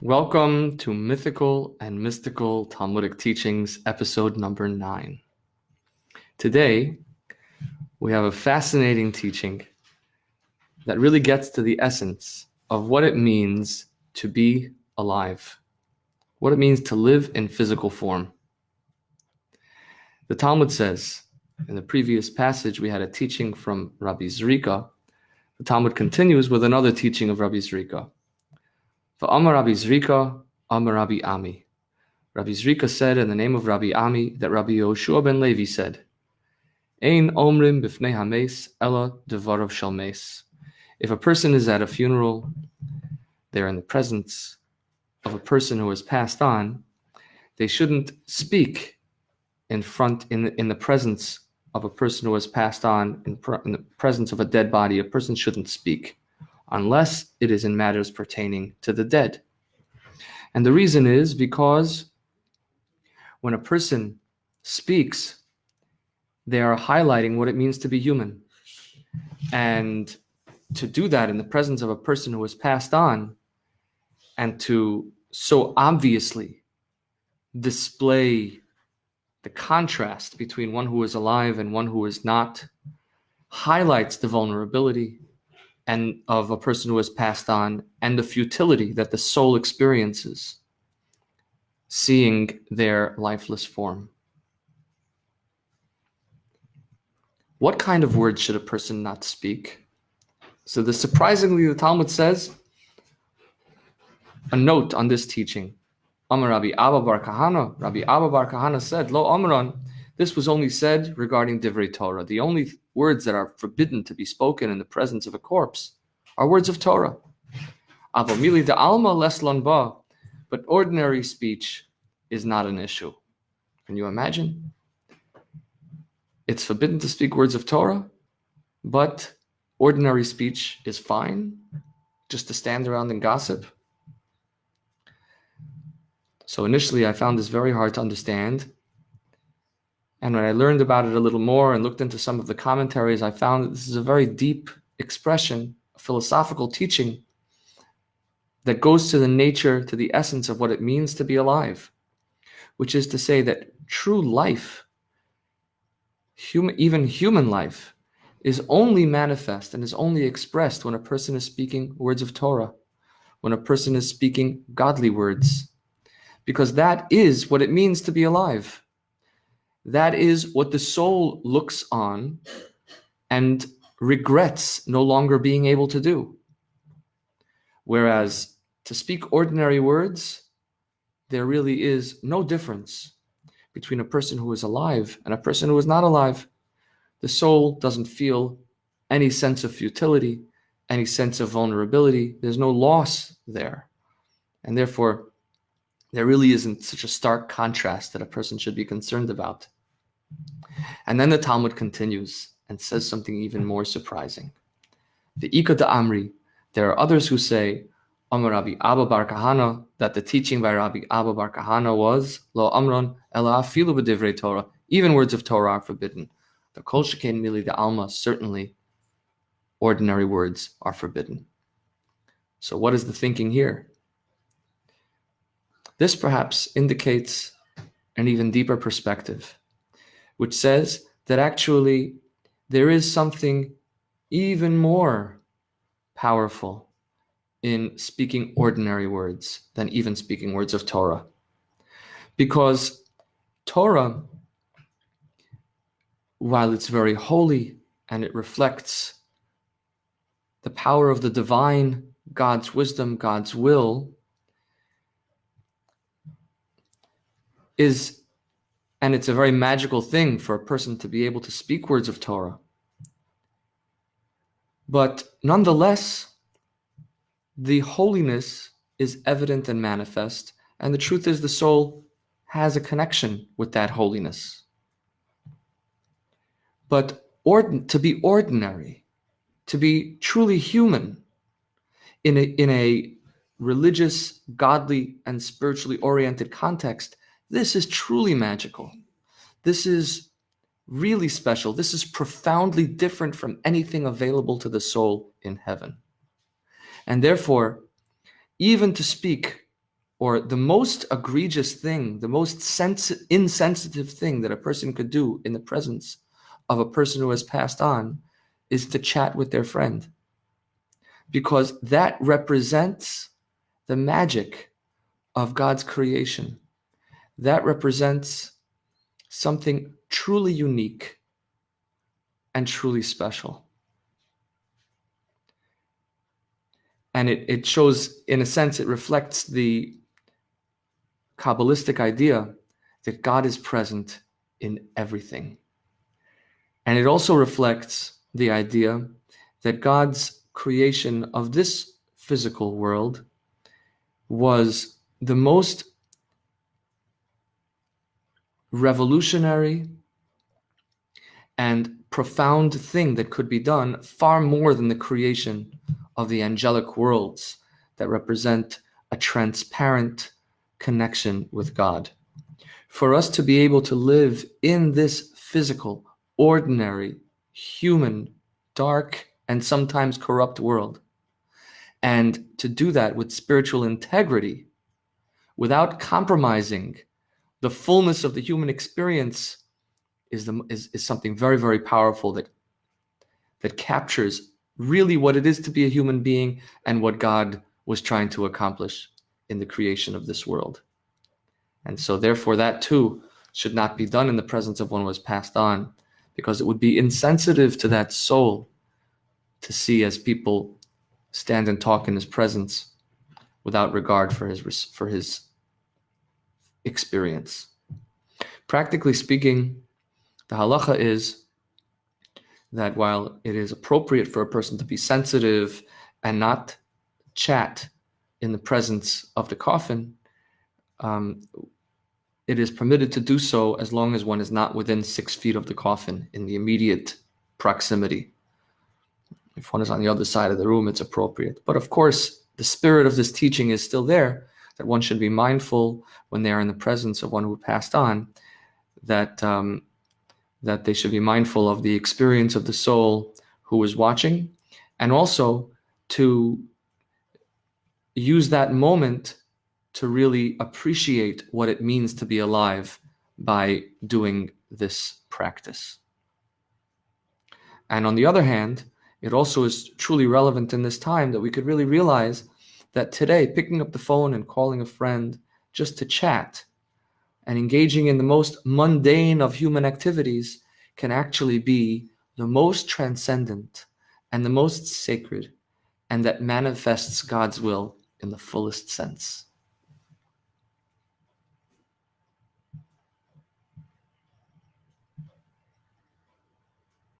Welcome to Mythical and Mystical Talmudic Teachings, episode number 9. Today, we have a fascinating teaching that really gets to the essence of what it means to be alive, what it means to live in physical form. The Talmud says, in the previous passage, we had a teaching from Rabbi Zrika. The Talmud continues with another teaching of Rabbi Zrika. V'amar Rabbi Zrika, amar Rabbi Ami. Rabbi Zrika said in the name of Rabbi Ami that Rabbi Yoshua ben Levi said, Ein omrim b'fnei hameis ela devarav shel meis. If a person is at a funeral, they're in the presence of a person who has passed on, they shouldn't speak in the presence of a person who has passed on, in the presence of a dead body. A person shouldn't speak unless it is in matters pertaining to the dead. And the reason is because when a person speaks, they are highlighting what it means to be human. And to do that in the presence of a person who has passed on, and to so obviously display the contrast between one who is alive and one who is not, highlights the vulnerability and of a person who has passed on and the futility that the soul experiences seeing their lifeless form. What kind of words should a person not speak? So surprisingly, the Talmud says, a note on this teaching. Amar Rabbi Abba bar Kahana. Rabbi Abba bar Kahana said, Lo Amran, this was only said regarding Divrei Torah. The only words that are forbidden to be spoken in the presence of a corpse are words of Torah. Avomili de alma les lanba, but ordinary speech is not an issue. Can you imagine? It's forbidden to speak words of Torah, but ordinary speech is fine, just to stand around and gossip. So initially I found this very hard to understand. And when I learned about it a little more and looked into some of the commentaries, I found that this is a very deep expression, a philosophical teaching that goes to the nature, to the essence of what it means to be alive, which is to say that true life, even human life, is only manifest and is only expressed when a person is speaking words of Torah, when a person is speaking godly words, because that is what it means to be alive. That is what the soul looks on and regrets no longer being able to do. Whereas to speak ordinary words, there really is no difference between a person who is alive and a person who is not alive. The soul doesn't feel any sense of futility, any sense of vulnerability. There's no loss there. And therefore, there really isn't such a stark contrast that a person should be concerned about. And then the Talmud continues and says something even more surprising. The Ika de Amri, there are others who say, Amar Rabbi Abba bar Kahana, that the teaching by Rabbi Abba bar Kahana was, Lo Amron ela afilu b'divrei Torah, even words of Torah are forbidden. The Kol Shekain Mili de Alma, certainly ordinary words are forbidden. So what is the thinking here? This perhaps indicates an even deeper perspective, which says that actually there is something even more powerful in speaking ordinary words than even speaking words of Torah. Because Torah, while it's very holy and it reflects the power of the divine, God's wisdom, God's will, and it's a very magical thing for a person to be able to speak words of Torah. But nonetheless, the holiness is evident and manifest, and the truth is the soul has a connection with that holiness. But to be ordinary, to be truly human in a religious, godly, and spiritually oriented context, this is truly magical. This is really special. This is profoundly different from anything available to the soul in heaven. And therefore, even to speak or the most egregious thing, the most insensitive thing that a person could do in the presence of a person who has passed on is to chat with their friend, because that represents the magic of God's creation. That represents something truly unique and truly special. And it shows, in a sense, it reflects the Kabbalistic idea that God is present in everything. And it also reflects the idea that God's creation of this physical world was the most revolutionary and profound thing that could be done, far more than the creation of the angelic worlds that represent a transparent connection with God. For us to be able to live in this physical, ordinary, human, dark, and sometimes corrupt world, and to do that with spiritual integrity, without compromising the fullness of the human experience, is something very, very powerful that captures really what it is to be a human being and what God was trying to accomplish in the creation of this world. And so therefore that too should not be done in the presence of one who has passed on, because it would be insensitive to that soul to see as people stand and talk in his presence without regard for his experience. Practically speaking, the halacha is that while it is appropriate for a person to be sensitive and not chat in the presence of the coffin, it is permitted to do so as long as one is not within 6 feet of the coffin in the immediate proximity. If one is on the other side of the room, it's appropriate. But of course, the spirit of this teaching is still there, that one should be mindful when they are in the presence of one who passed on, that they should be mindful of the experience of the soul who is watching, and also to use that moment to really appreciate what it means to be alive by doing this practice. And on the other hand, it also is truly relevant in this time that we could really realize that today, picking up the phone and calling a friend just to chat and engaging in the most mundane of human activities can actually be the most transcendent and the most sacred, and that manifests God's will in the fullest sense.